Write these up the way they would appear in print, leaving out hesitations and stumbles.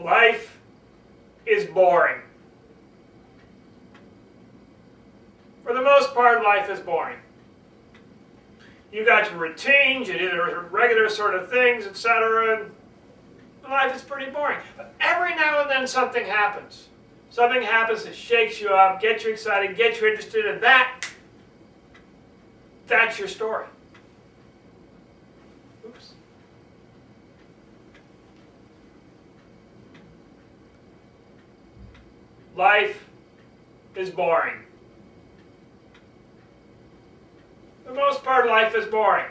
Life is boring. For the most part, life is boring. You got your routines, you do the regular sort of things, etc. And life is pretty boring. But every now and then something happens. Something happens that shakes you up, gets you excited, gets you interested, and that's your story. Oops. Life is boring. For the most part, life is boring.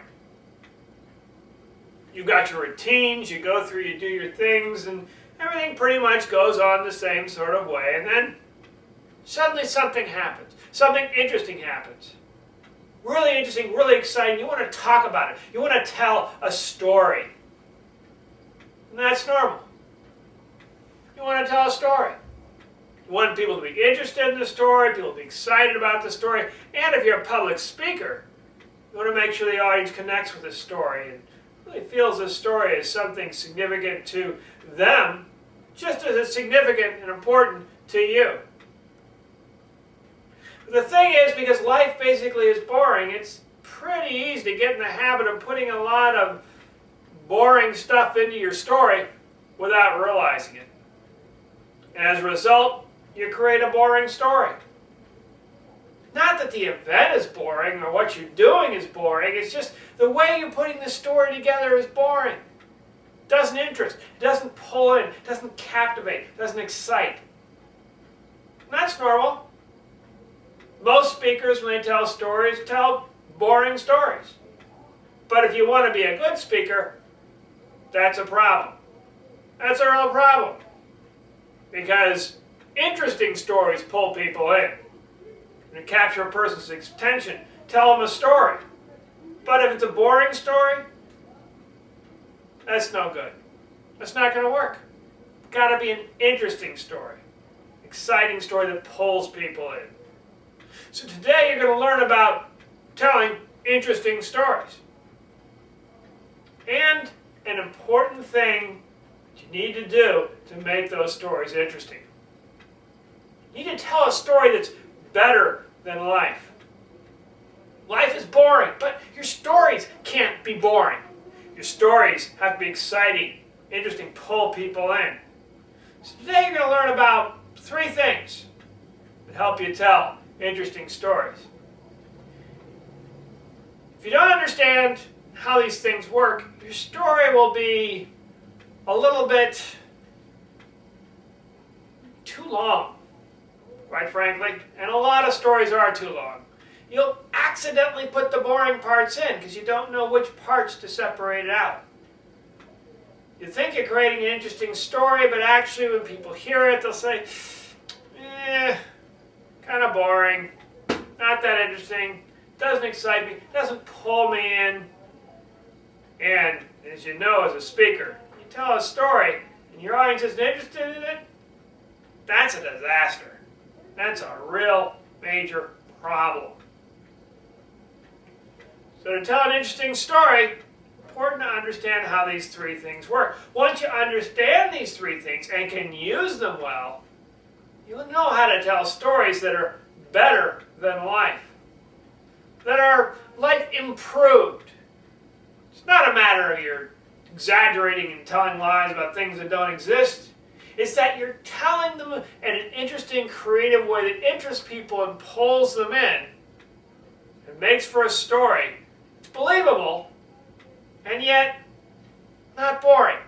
You've got your routines, you go through, you do your things, and everything pretty much goes on the same sort of way. And then suddenly something happens. Something interesting happens. Really interesting, really exciting. You want to talk about it. You want to tell a story. And that's normal. You want to tell a story. You want people to be interested in the story, people to be excited about the story, and if you're a public speaker, you want to make sure the audience connects with the story and really feels this story as something significant to them, just as it's significant and important to you. The thing is, because life basically is boring, it's pretty easy to get in the habit of putting a lot of boring stuff into your story without realizing it. And as a result, you create a boring story. Not that the event is boring or what you're doing is boring, it's just the way you're putting the story together is boring. It doesn't interest, it doesn't pull in, it doesn't captivate, it doesn't excite. And that's normal. Most speakers, when they tell stories, tell boring stories. But if you want to be a good speaker, that's a problem. That's a real problem. Because interesting stories pull people in. And to capture a person's attention, tell them a story. But if it's a boring story, that's no good. That's not going to work. It's got to be an interesting story. Exciting story that pulls people in. So today you're going to learn about telling interesting stories. And an important thing you need to do to make those stories interesting. You need to tell a story that's better than life. Life is boring, but your stories can't be boring. Your stories have to be exciting, interesting, pull people in. So today you're going to learn about 3 things that help you tell interesting stories. If you don't understand how these things work, your story will be a little bit too long, quite frankly, and a lot of stories are too long. You'll accidentally put the boring parts in because you don't know which parts to separate out. You think you're creating an interesting story, but actually when people hear it, they'll say, kind of boring, not that interesting, doesn't excite me, doesn't pull me in. And as you know as a speaker, you tell a story and your audience isn't interested in it, that's a disaster. That's a real major problem. So to tell an interesting story, important to understand how these 3 things work. Once you understand these 3 things and can use them well, you'll know how to tell stories that are better than life, that are life improved. It's not a matter of you're exaggerating and telling lies about things that don't exist. It's that you're telling them in an interesting, creative way that interests people and pulls them in. It makes for a story. It's believable, and yet not boring.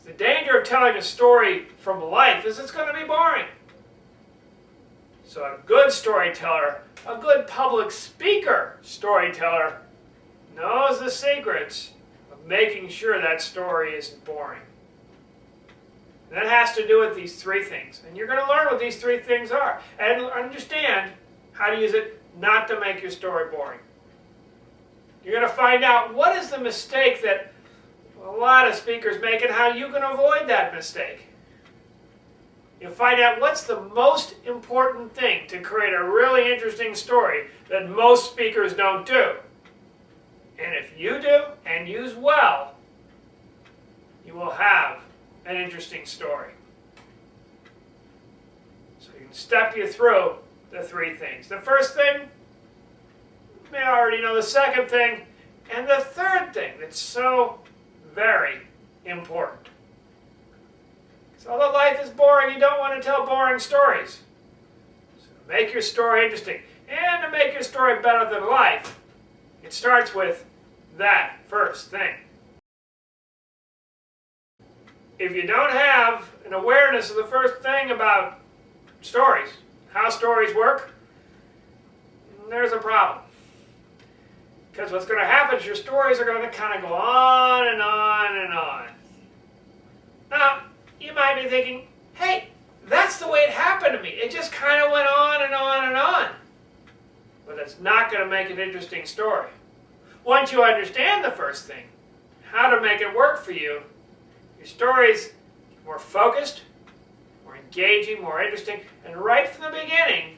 The danger of telling a story from life is it's going to be boring. So a good storyteller, a good public speaker storyteller, knows the secrets of making sure that story isn't boring. And that has to do with these 3 things. And you're going to learn what these 3 things are and understand how to use it not to make your story boring. You're going to find out what is the mistake that a lot of speakers make and how you can avoid that mistake. You'll find out what's the most important thing to create a really interesting story that most speakers don't do. And if you do and use well, you will have an interesting story. So he can step you through the three things. The first thing, you may already know the second thing, and the third thing that's so very important. So although life is boring, you don't want to tell boring stories. So to make your story interesting, and to make your story better than life, it starts with that first thing. If you don't have an awareness of the first thing about stories, how stories work, there's a problem. Because what's going to happen is your stories are going to kind of go on and on and on. Now, you might be thinking, hey, that's the way it happened to me. It just kind of went on and on and on. But that's not going to make an interesting story. Once you understand the first thing, how to make it work for you, your story's more focused, more engaging, more interesting, and right from the beginning,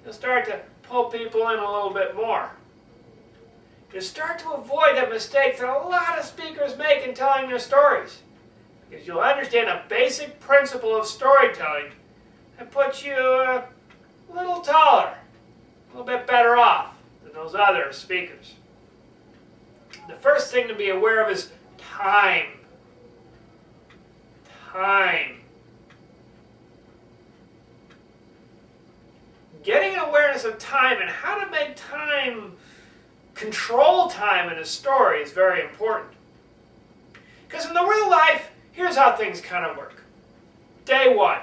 you'll start to pull people in a little bit more. You'll start to avoid the mistakes that a lot of speakers make in telling their stories. Because you'll understand a basic principle of storytelling that puts you a little taller, a little bit better off than those other speakers. The first thing to be aware of is time. Time. Getting an awareness of time and how to make time, control time in a story is very important. Because in the real life, here's how things kind of work. Day 1,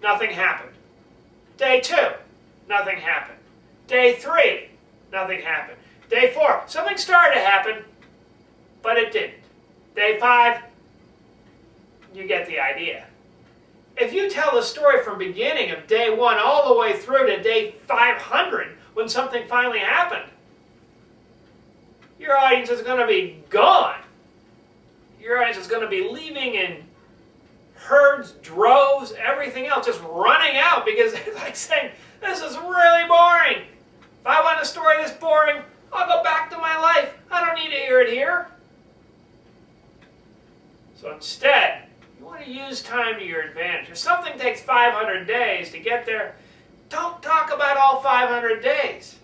nothing happened. Day 2, nothing happened. Day 3, nothing happened. Day 4, something started to happen, but it didn't. Day 5, you get the idea. If you tell the story from beginning of day 1 all the way through to day 500, when something finally happened, your audience is going to be gone. Your audience is going to be leaving in herds, droves, everything else, just running out because they're like saying, this is really boring. If I want a story this boring, I'll go back to my life. I don't need to hear it here. So instead, you want to use time to your advantage. If something takes 500 days to get there, don't talk about all 500 days.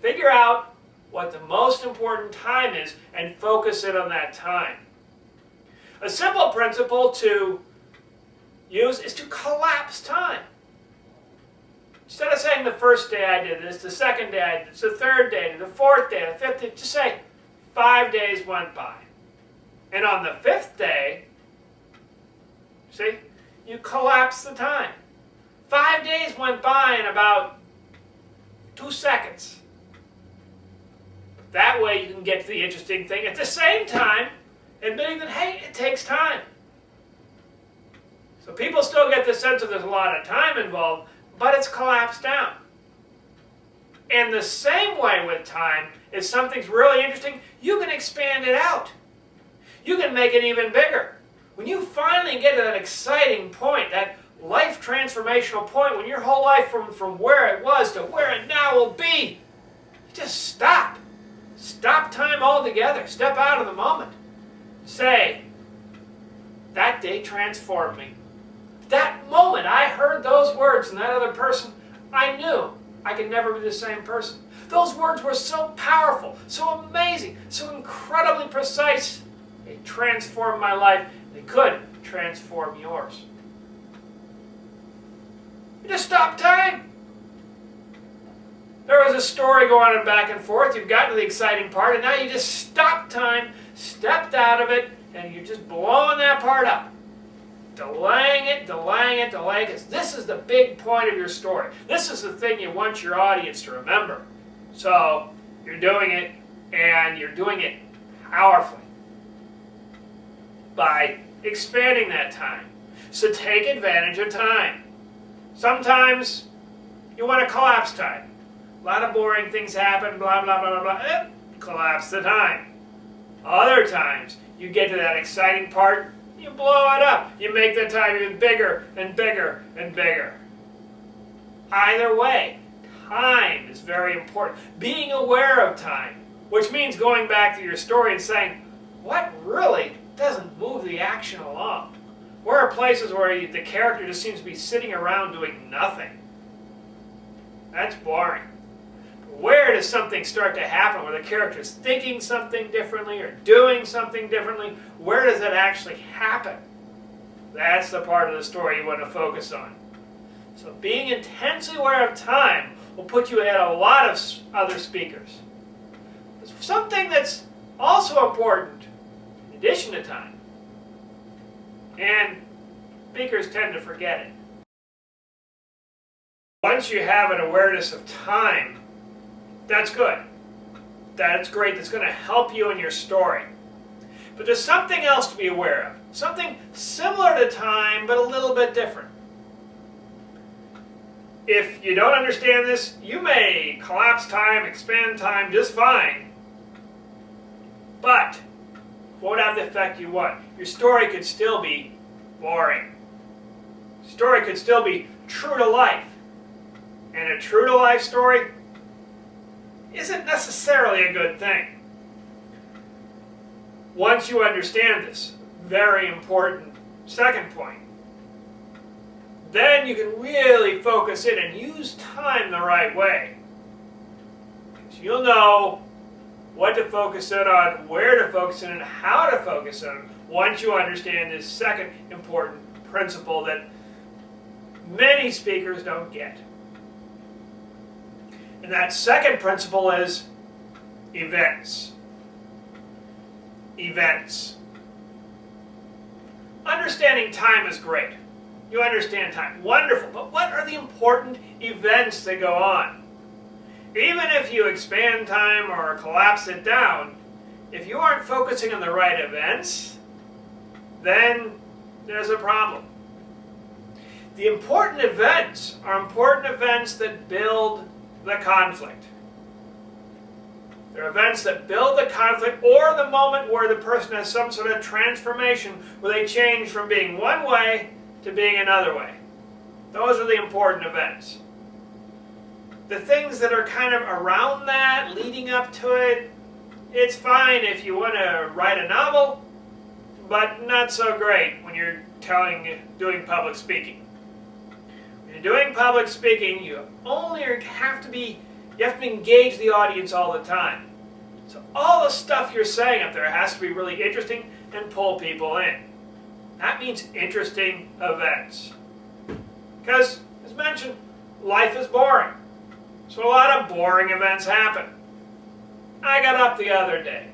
Figure out what the most important time is and focus in on that time. A simple principle to use is to collapse time. Instead of saying the first day I did this, the second day I did this, the third day, the fourth day, the fifth day, just say 5 days went by. And on the 5th day, see, you collapse the time. 5 days went by in about 2 seconds. That way you can get to the interesting thing at the same time, admitting that, hey, it takes time. So people still get the sense that there's a lot of time involved, but it's collapsed down. And the same way with time, if something's really interesting, you can expand it out. You can make it even bigger. When you finally get to that exciting point, that life transformational point, when your whole life from where it was to where it now will be, you just stop. Stop time altogether. Step out of the moment. Say, that day transformed me. That moment I heard those words from that other person, I knew I could never be the same person. Those words were so powerful, so amazing, so incredibly precise. They transformed my life. They could transform yours. You just stop time. There was a story going on back and forth. You've gotten to the exciting part, and now you just stop time, stepped out of it, and you're just blowing that part up. Delaying it, delaying it, delaying it, because this is the big point of your story. This is the thing you want your audience to remember. So, you're doing it, and you're doing it powerfully by expanding that time. So take advantage of time. Sometimes you want to collapse time. A lot of boring things happen, blah, blah, blah, blah, blah. Collapse the time. Other times, you get to that exciting part, you blow it up. You make the time even bigger and bigger and bigger. Either way, time is very important. Being aware of time, which means going back to your story and saying, what really doesn't move the action along? Where are places where the character just seems to be sitting around doing nothing? That's boring. Where does something start to happen where the character is thinking something differently or doing something differently? Where does that actually happen? That's the part of the story you want to focus on. So being intensely aware of time will put you ahead of a lot of other speakers. Something that's also important, in addition to time, and speakers tend to forget it. Once you have an awareness of time, that's good. That's great. That's going to help you in your story. But there's something else to be aware of. Something similar to time, but a little bit different. If you don't understand this, you may collapse time, expand time just fine. But it won't have the effect you want. Your story could still be boring. Your story could still be true to life. And a true to life story isn't necessarily a good thing. Once you understand this, very important second point, then you can really focus in and use time the right way. Because you'll know what to focus in on, where to focus in, and how to focus on once you understand this second important principle that many speakers don't get. And that second principle is events. Events. Understanding time is great. You understand time. Wonderful. But what are the important events that go on? Even if you expand time or collapse it down, if you aren't focusing on the right events, then there's a problem. The important events are important events that build the conflict. They're events that build the conflict or the moment where the person has some sort of transformation where they change from being one way to being another way. Those are the important events. The things that are kind of around that, leading up to it, it's fine if you want to write a novel, but not so great when you're doing public speaking. When you're doing public speaking, you have to engage the audience all the time. So all the stuff you're saying up there has to be really interesting and pull people in. That means interesting events. Because, as mentioned, life is boring. So a lot of boring events happen. I got up the other day.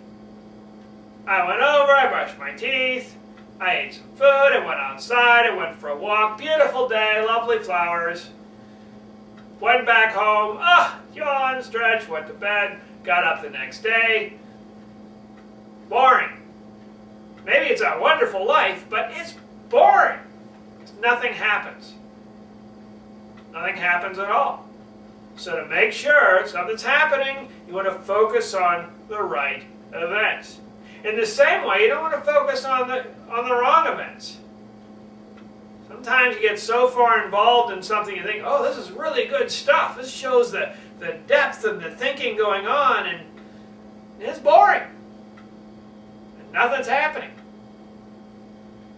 I went over, I brushed my teeth, I ate some food, I went outside, I went for a walk. Beautiful day, lovely flowers. Went back home, yawn, stretch, went to bed, got up the next day. Boring. Maybe it's a wonderful life, but it's boring. Nothing happens. Nothing happens at all. So to make sure something's happening, you want to focus on the right events. In the same way, you don't want to focus on the wrong events. Sometimes you get so far involved in something you think, oh, this is really good stuff. This shows the depth of the thinking going on, and it's boring. And nothing's happening.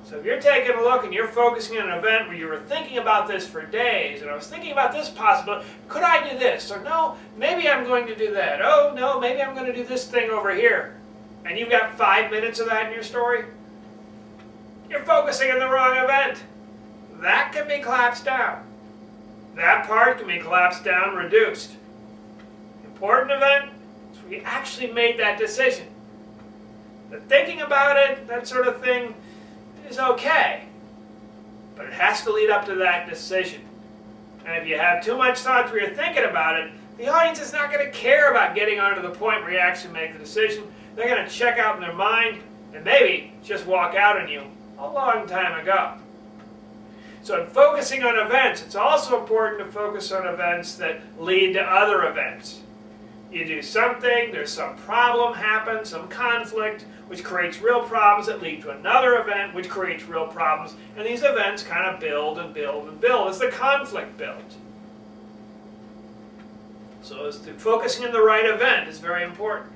So if you're taking a look and you're focusing on an event where you were thinking about this for days, and I was thinking about this possibility, could I do this? Or no, maybe I'm going to do that. Oh, no, maybe I'm going to do this thing over here. And you've got 5 minutes of that in your story, you're focusing on the wrong event. That can be collapsed down. That part can be collapsed down, reduced. Important event is where you actually made that decision. The thinking about it, that sort of thing, is okay. But it has to lead up to that decision. And if you have too much thought where you're thinking about it, the audience is not going to care about getting on to the point where you actually make the decision. They're going to check out in their mind and maybe just walk out on you a long time ago. So in focusing on events, it's also important to focus on events that lead to other events. You do something, there's some problem happens, some conflict, which creates real problems that lead to another event, which creates real problems. And these events kind of build and build and build as the conflict builds. So focusing on the right event is very important.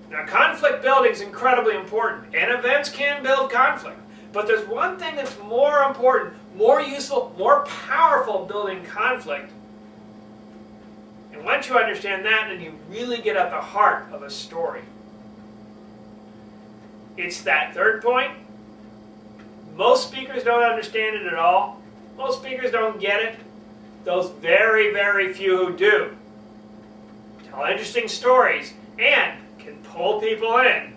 Now, conflict building is incredibly important, and events can build conflict. But there's one thing that's more important, more useful, more powerful building conflict. And once you understand that, then you really get at the heart of a story. It's that third point. Most speakers don't understand it at all. Most speakers don't get it. Those very, very few who do tell interesting stories and can pull people in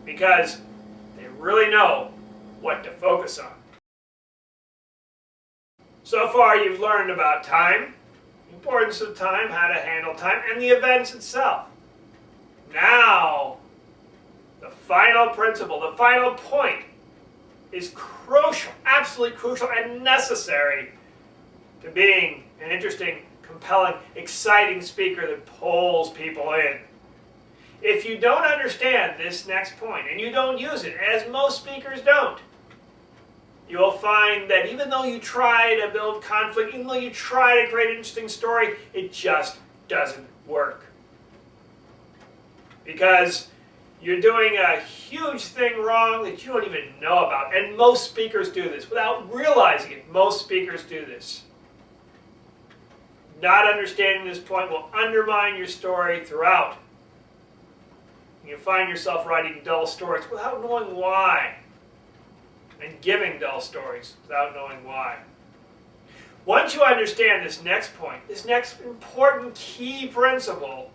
because they really know what to focus on. So far you've learned about time, the importance of time, how to handle time, and the events itself. Now, the final principle, the final point is crucial, absolutely crucial and necessary to being an interesting, compelling, exciting speaker that pulls people in. If you don't understand this next point, and you don't use it, as most speakers don't, you'll find that even though you try to build conflict, even though you try to create an interesting story, it just doesn't work. Because you're doing a huge thing wrong that you don't even know about. And most speakers do this. Without realizing it, most speakers do this. Not understanding this point will undermine your story throughout. You find yourself writing dull stories without knowing why. And giving dull stories without knowing why. Once you understand this next point, this next important key principle,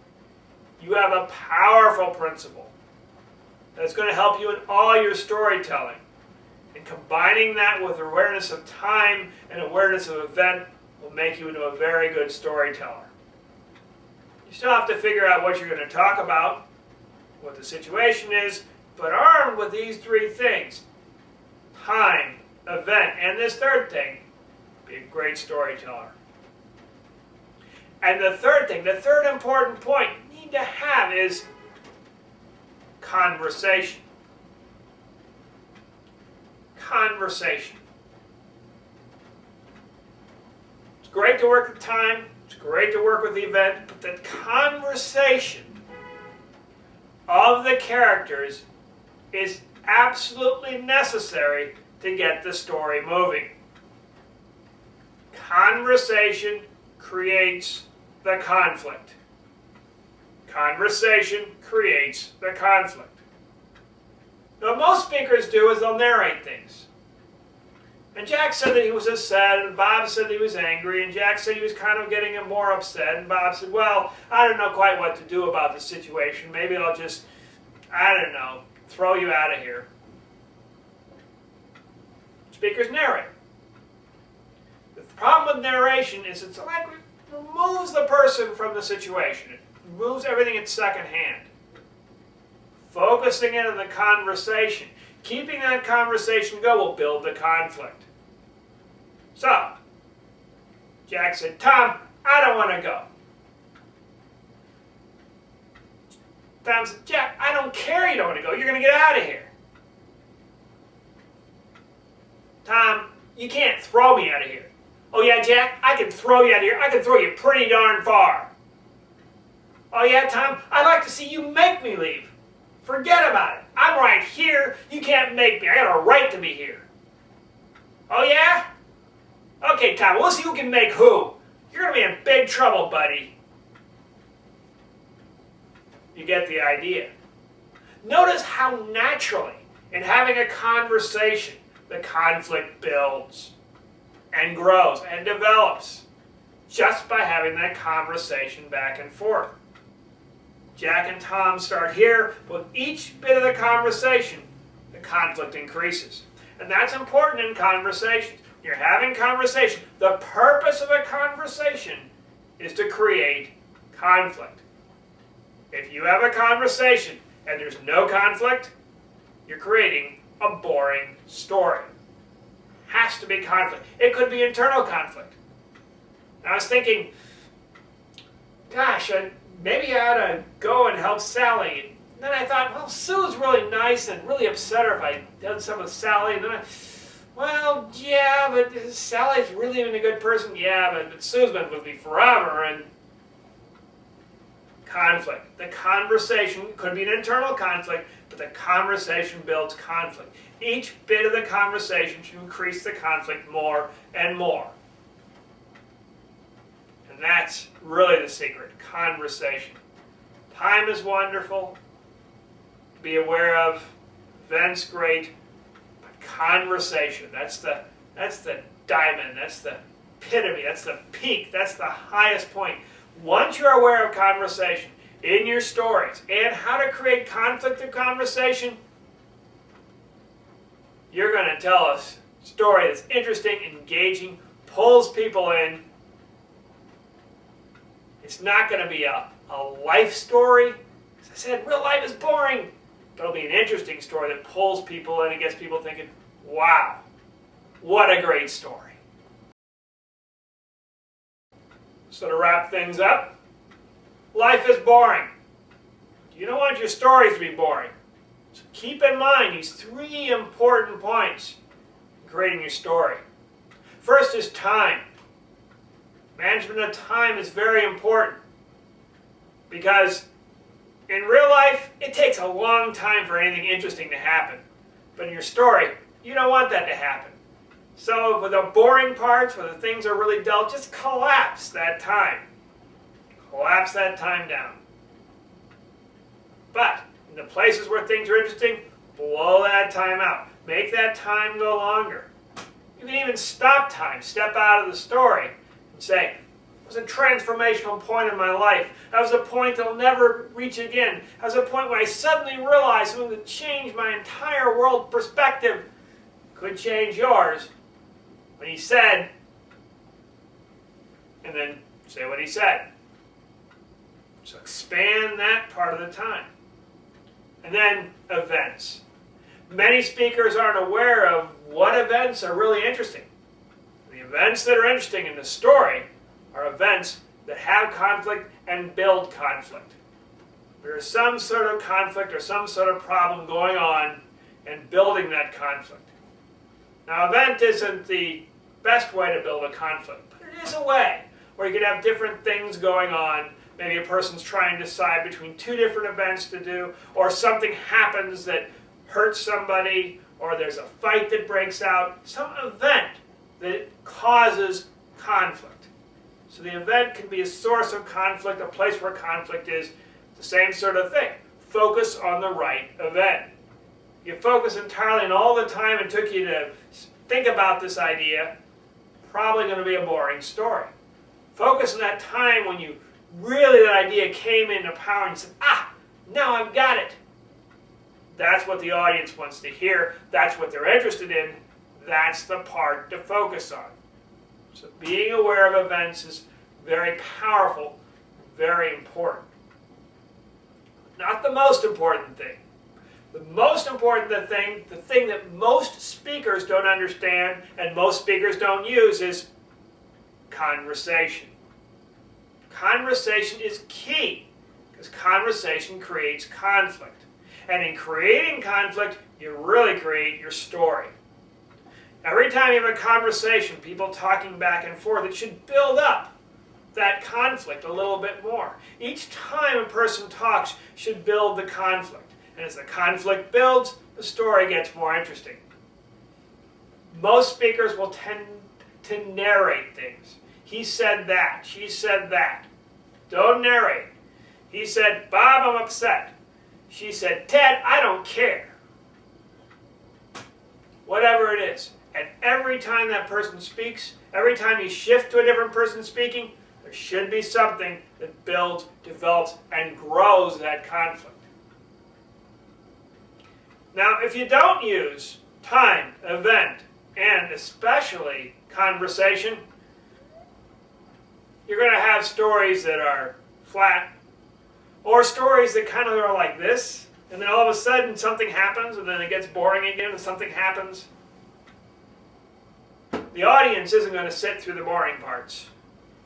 you have a powerful principle that's going to help you in all your storytelling. And combining that with awareness of time and awareness of event will make you into a very good storyteller. You still have to figure out what you're going to talk about, what the situation is, but armed with these three things, time, event, and this third thing, be a great storyteller. And the third thing, the third important point you need to have is conversation. Conversation. It's great to work with time, it's great to work with the event, but the conversation of the characters is absolutely necessary to get the story moving. Conversation creates the conflict. Conversation creates the conflict. Now, what most speakers do is they'll narrate things. And Jack said that he was upset, and Bob said that he was angry, and Jack said he was kind of getting more upset, and Bob said, well, I don't know quite what to do about the situation. Maybe I'll just, I don't know, throw you out of here. Speakers narrate. The problem with narration is it's like it removes the person from the situation. It removes everything in second hand. Focusing in on the conversation, keeping that conversation go will build the conflict. So, Jack said, Tom, I don't want to go. Tom said, Jack, I don't care you don't want to go. You're going to get out of here. Tom, you can't throw me out of here. Oh yeah, Jack, I can throw you out of here. I can throw you pretty darn far. Oh yeah, Tom, I'd like to see you make me leave. Forget about it. I'm right here. You can't make me. I got a right to be here. Oh yeah? Okay, Tom, we'll see who can make who. You're going to be in big trouble, buddy. You get the idea. Notice how naturally, in having a conversation, the conflict builds and grows and develops just by having that conversation back and forth. Jack and Tom start here. With each bit of the conversation, the conflict increases. And that's important in conversations. You're having conversation. The purpose of a conversation is to create conflict. If you have a conversation and there's no conflict, you're creating a boring story. Has to be conflict. It could be internal conflict. I was thinking, gosh, maybe I ought to go and help Sally. And then I thought, well, Sue's really nice and really upset her if I done something with Sally. And then well, yeah, but Sally's really even a good person. Yeah, but Sue's been with me forever. And conflict. The conversation could be an internal conflict, but but the conversation builds conflict. Each bit of the conversation should increase the conflict more and more. And that's really the secret, conversation. Time is wonderful. Be aware of. Events, great. But conversation, that's the diamond, that's the epitome, that's the peak, that's the highest point. Once you're aware of conversation in your stories and how to create conflict through conversation, you're going to tell a story that's interesting, engaging, pulls people in. It's not going to be a life story. As I said, real life is boring. But it'll be an interesting story that pulls people in and gets people thinking, wow, what a great story. So to wrap things up, life is boring. You don't want your stories to be boring. So keep in mind these three important points in creating your story. First is time. Management of time is very important because in real life, it takes a long time for anything interesting to happen. But in your story, you don't want that to happen. So for the boring parts, where the things are really dull, just collapse that time. Collapse that time down. But in the places where things are interesting, blow that time out. Make that time go longer. You can even stop time, step out of the story, and say, it was a transformational point in my life. That was a point that I'll never reach again. That was a point where I suddenly realized something that changed my entire world perspective. Could change yours. When he said, and then say what he said. So expand that part of the time. And then events. Many speakers aren't aware of what events are really interesting. The events that are interesting in the story are events that have conflict and build conflict. There is some sort of conflict or some sort of problem going on and building that conflict. Now, event isn't the best way to build a conflict, but it is a way where you can have different things going on. Maybe a person's trying to decide between two different events to do, or something happens that hurts somebody, or there's a fight that breaks out, some event that causes conflict. So the event can be a source of conflict, a place where conflict is, the same sort of thing. Focus on the right event. You focus entirely on all the time it took you to think about this idea, probably going to be a boring story. Focus on that time when you really, that idea came into power and you said, now I've got it. That's what the audience wants to hear. That's what they're interested in. That's the part to focus on. So being aware of events is very powerful, very important. Not the most important thing. The most important thing, the thing that most speakers don't understand and most speakers don't use is conversation. Conversation is key because conversation creates conflict. And in creating conflict, you really create your story. Every time you have a conversation, people talking back and forth, it should build up that conflict a little bit more. Each time a person talks should build the conflict. And as the conflict builds, the story gets more interesting. Most speakers will tend to narrate things. He said that. She said that. Don't narrate. He said, Bob, I'm upset. She said, Ted, I don't care. Whatever it is. And every time that person speaks, every time you shift to a different person speaking, there should be something that builds, develops, and grows that conflict. Now, if you don't use time, event, and especially conversation, you're going to have stories that are flat, or stories that kind of are like this, and then all of a sudden something happens, and then it gets boring again, and something happens. The audience isn't going to sit through the boring parts.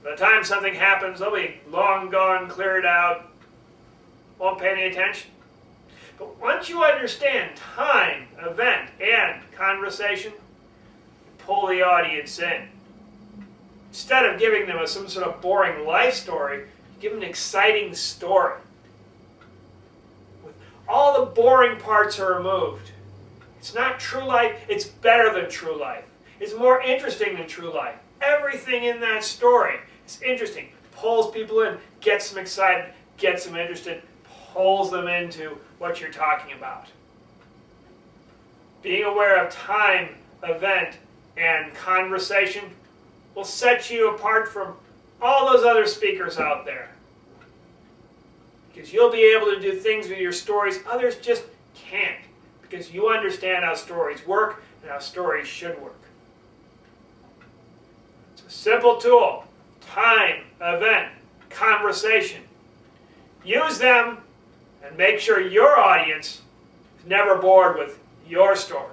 By the time something happens, they'll be long gone, cleared out, won't pay any attention. But once you understand time, event, and conversation, you pull the audience in. Instead of giving them some sort of boring life story, you give them an exciting story. With all the boring parts are removed. It's not true life, it's better than true life. It's more interesting than true life. Everything in that story is interesting. Pulls people in, gets them excited, gets them interested, pulls them into what you're talking about. Being aware of time, event, and conversation will set you apart from all those other speakers out there. Because you'll be able to do things with your stories others just can't. Because you understand how stories work and how stories should work. It's a simple tool. Time, event, conversation. Use them and make sure your audience is never bored with your story.